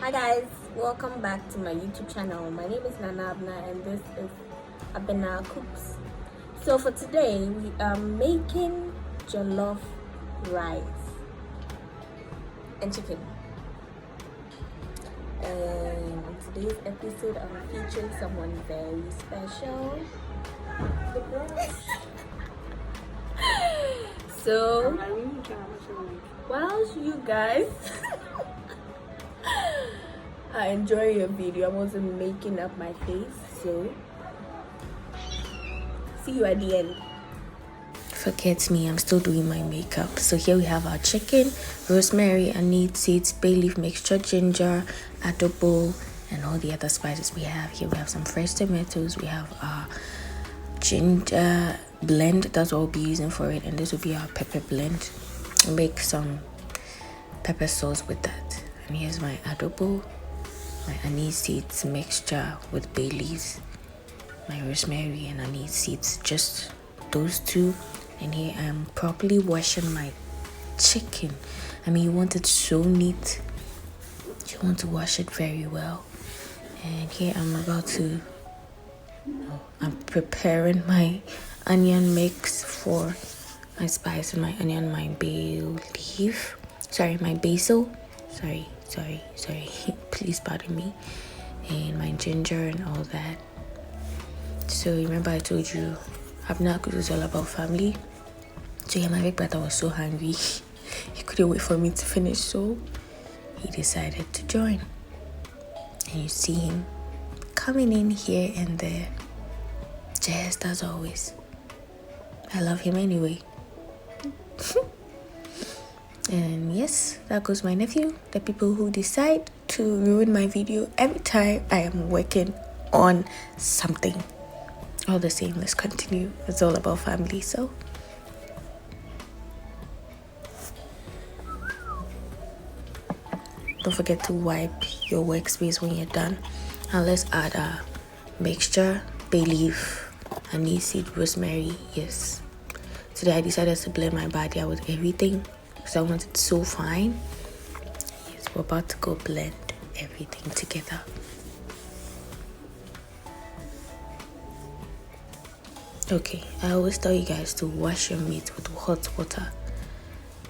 Hi guys, welcome back to my YouTube channel. My name is Abena and this is Abena Cooks. So for today we are making jollof rice and chicken. And in today's episode I'm featuring someone very special. The brush. So whilst you guys I enjoy your video, I wasn't making up my face, so see you at the end. Forget me, I'm still doing my makeup. So here we have our chicken, rosemary, anise seeds, bay leaf mixture, ginger, adobo, and all the other spices we have. Here we have some fresh tomatoes, we have our ginger blend, that's what we'll be using for it, and this will be our pepper blend. We'll make some pepper sauce with that. And here's my adobo, my anise seeds mixture with bay leaves, my rosemary and anise seeds, just those two. And here I'm properly washing my chicken. I mean, you want it so neat, you want to wash it very well. And here I'm preparing my onion mix for my spice and my onion, my my basil, sorry, please pardon me, and my ginger and all that. So remember I told you Abena Cooks is all about family. So yeah, my big brother was so hungry he couldn't wait for me to finish, so he decided to join. And you see him coming in here and there, just as always. I love him anyway. And yes, that goes my nephew, the people who decide to ruin my video every time I am working on something. All the same, let's continue. It's all about family, so don't forget to wipe your workspace when you're done. Now let's add a mixture, bay leaf, anise seed, rosemary. Yes, today I decided to blend my body out with everything because I want it so fine. Yes, we're about to go blend everything together. Okay, I always tell you guys to wash your meat with hot water.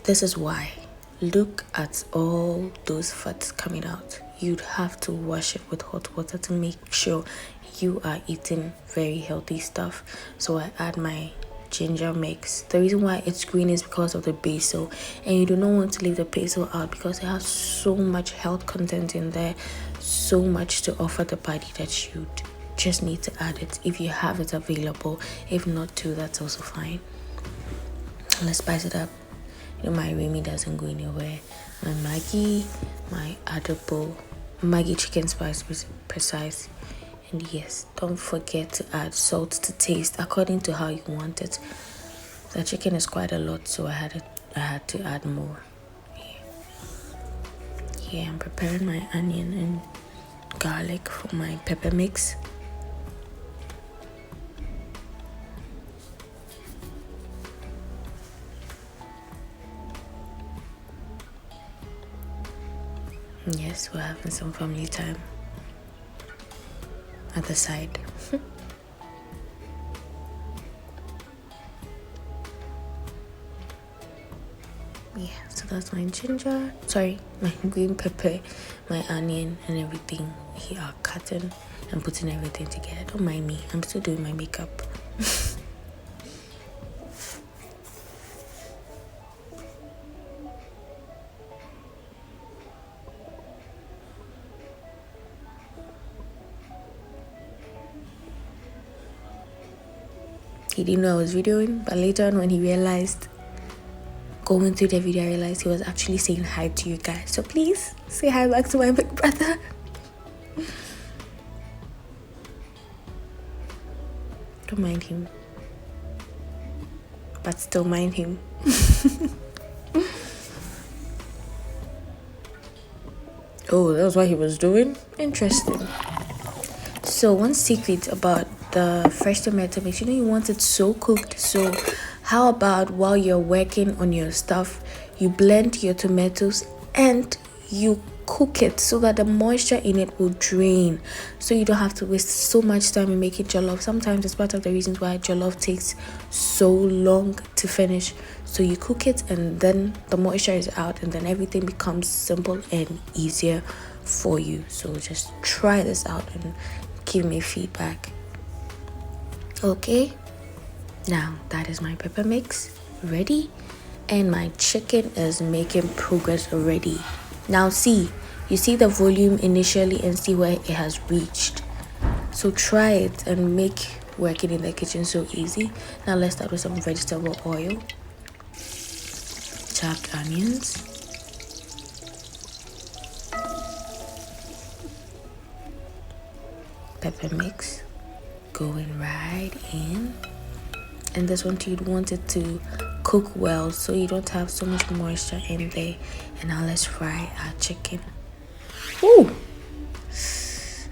This is why. Look at all those fats coming out. You'd have to wash it with hot water to make sure you are eating very healthy stuff. So I add my ginger mix. The reason why it's green is because of the basil, and you do not want to leave the basil out because it has so much health content in there, so much to offer the body that you just need to add it if you have it available. If not too, that's also fine. Let's spice it up. You know, my Remy doesn't go anywhere. My Maggi, my adobo, Maggi chicken spice precise. And yes, don't forget to add salt to taste according to how you want it. The chicken is quite a lot, so I had to add more. Yeah, I'm preparing my onion and garlic for my pepper mix. Yes, we're having some family time at the side. Yeah, so that's my ginger, my green pepper, my onion and everything. Here are cutting and putting everything together. Don't mind me, I'm still doing my makeup. He didn't know I was videoing, but later on when he realized, going through the video, I realized he was actually saying hi to you guys. So please say hi back to my big brother. Don't mind him, but still mind him. Oh, that was what he was doing? Interesting. So one secret about the fresh tomato mix, you want it so cooked. So how about while you're working on your stuff, you blend your tomatoes and you cook it so that the moisture in it will drain, so you don't have to waste so much time in making jollof. Sometimes it's part of the reasons why jollof takes so long to finish. So you cook it and then the moisture is out and then everything becomes simple and easier for you. So just try this out and give me feedback. Okay, now that is my pepper mix ready, and my chicken is making progress already. Now see, you see the volume initially and see where it has reached. So try it and make working in the kitchen so easy. Now let's start with some vegetable oil, chopped onions, pepper mix going right in. And this one too, you'd want it to cook well so you don't have so much moisture in there. And now let's fry our chicken. Ooh,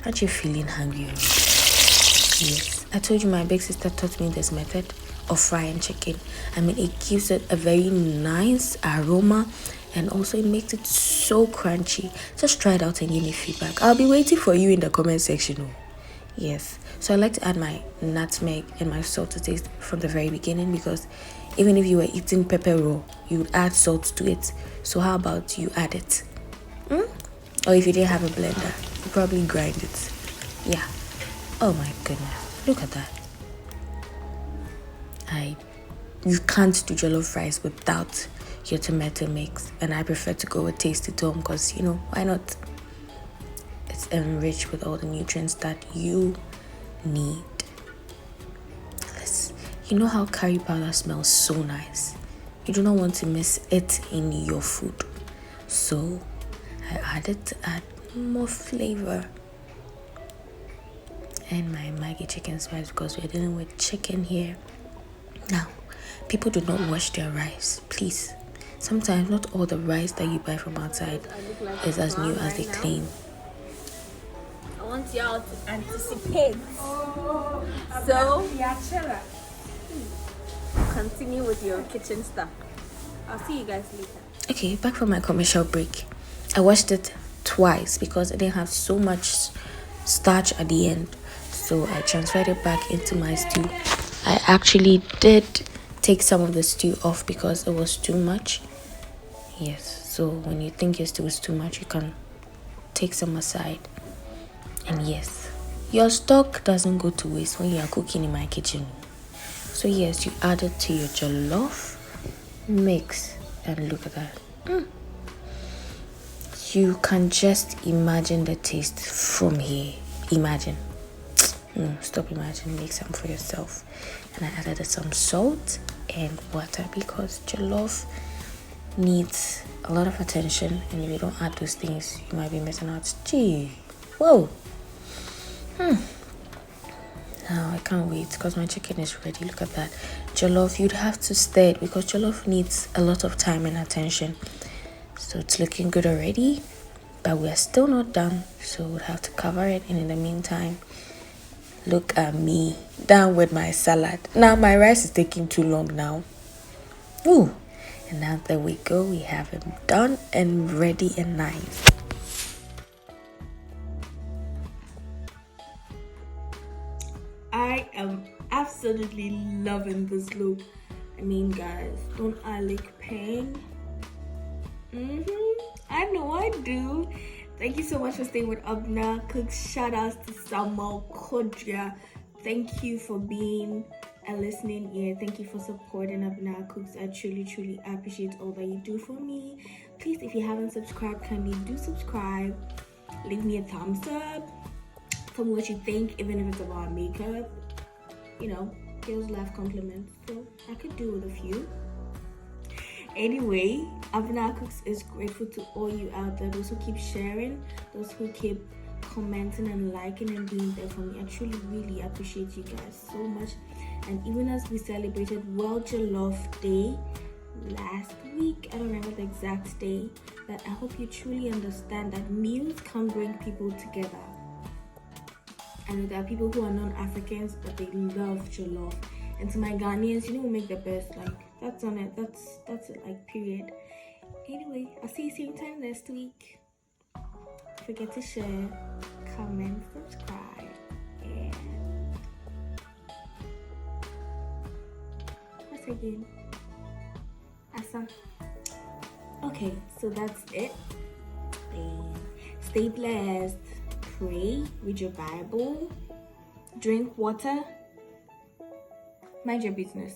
aren't you feeling hungry? Yes, I told you my big sister taught me this method of frying chicken. I mean, it gives it a very nice aroma and also it makes it so crunchy. Just try it out and give me feedback. I'll be waiting for you in the comment section. Yes, so I like to add my nutmeg and my salt to taste from the very beginning, because even if you were eating pepper raw, you would add salt to it. So how about you add it? Or if you didn't have a blender, you probably grind it. Yeah. Oh my goodness, look at that. You can't do jollof rice without your tomato mix, and I prefer to go with Tasty Tom because, you know, why not? It's enriched with all the nutrients that you need. You know how curry powder smells so nice? You do not want to miss it in your food. So I added to add more flavor. And my Maggi chicken spice, because we're dealing with chicken here. Now, people do not wash their rice, please. Sometimes not all the rice that you buy from outside is as new as they claim. I want y'all to anticipate. So, continue with your kitchen stuff. I'll see you guys later. Okay, back from my commercial break. I washed it twice because it didn't have so much starch at the end. So I transferred it back into my stew. I actually did take some of the stew off because it was too much. Yes, so when you think your stew is too much, you can take some aside. And yes, your stock doesn't go to waste when you are cooking in my kitchen. So yes, you add it to your jollof mix, and look at that. You can just imagine the taste from here. Imagine. Stop imagining, make some for yourself. And I added some salt and water because jollof needs a lot of attention, and if you don't add those things, you might be missing out. Gee, whoa. Now I can't wait because my chicken is ready. Look at that. Jollof, you'd have to stir it because jollof needs a lot of time and attention. So it's looking good already, but we're still not done, so we'll have to cover it. And in the meantime, look at me, down with my salad. Now my rice is taking too long now. Ooh, and now there we go. We have it done and ready and nice. I am absolutely loving this look. I mean, guys, don't I look pink? I know I do. Thank you so much for staying with Abena Cooks. Shout outs to Samuel Kodria. Thank you for being a listening ear. Thank you for supporting Abena Cooks. I truly appreciate all that you do for me. Please, if you haven't subscribed, kindly do subscribe. Leave me a thumbs up. Tell me what you think, even if it's about makeup. You know, girls love compliments, so I could do with a few. Anyway, Abena Cooks is grateful to all you out there, those who keep sharing, those who keep commenting and liking and being there for me. I truly really appreciate you guys so much. And even as we celebrated World Jollof Day last week, I don't remember the exact day, but I hope you truly understand that meals can bring people together. And there are people who are non-Africans, but they love jollof. And to my Ghanaians, you know, we make the best. Like, that's on it. That's it. Like, period. Anyway, I'll see you same time next week. forget to share, comment, subscribe, and what's again? Awesome. Okay, so that's it. And stay blessed. Pray, read your Bible, drink water, mind your business.